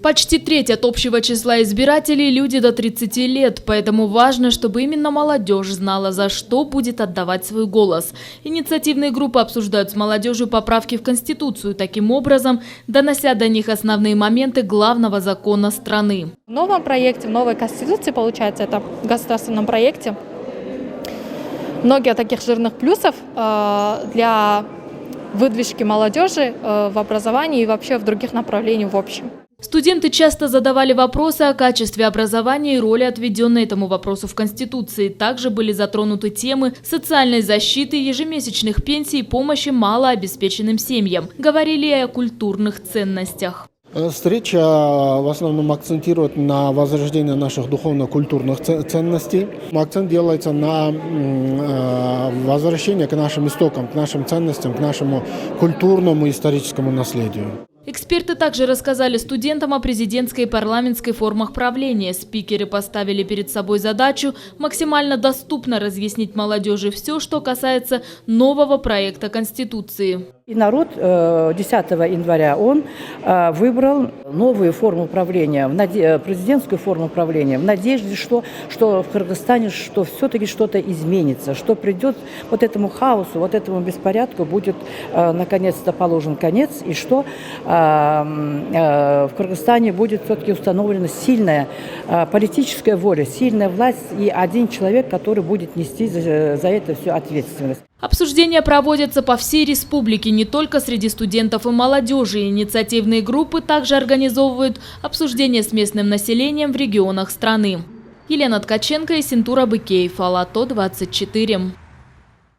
Почти треть от общего числа избирателей – люди до 30 лет, поэтому важно, чтобы именно молодежь знала, за что будет отдавать свой голос. Инициативные группы обсуждают с молодежью поправки в Конституцию, таким образом донося до них основные моменты главного закона страны. В новом проекте, в новой Конституции, получается, это в государственном проекте, многие таких жирных плюсов для выдвижки молодежи в образовании и вообще в других направлениях в общем. Студенты часто задавали вопросы о качестве образования и роли, отведенной этому вопросу в Конституции. Также были затронуты темы социальной защиты, ежемесячных пенсий и помощи малообеспеченным семьям. Говорили и о культурных ценностях. Встреча в основном акцентирует на возрождении наших духовно-культурных ценностей. Акцент делается на возвращение к нашим истокам, к нашим ценностям, к нашему культурному и историческому наследию. Эксперты также рассказали студентам о президентской и парламентской формах правления. Спикеры поставили перед собой задачу максимально доступно разъяснить молодежи все, что касается нового проекта Конституции. И народ 10 января он выбрал новую форму правления, президентскую форму правления, в надежде, что в Кыргызстане все-таки что-то изменится, что придет вот этому хаосу, вот этому беспорядку будет наконец-то положен конец, и что в Кыргызстане будет все-таки установлена сильная политическая воля, сильная власть и один человек, который будет нести за это всю ответственность. Обсуждения проводятся по всей республике, не только среди студентов и молодежи. Инициативные группы также организовывают обсуждения с местным населением в регионах страны. Елена Ткаченко и Синтур Абыкеев, Ала-То 24.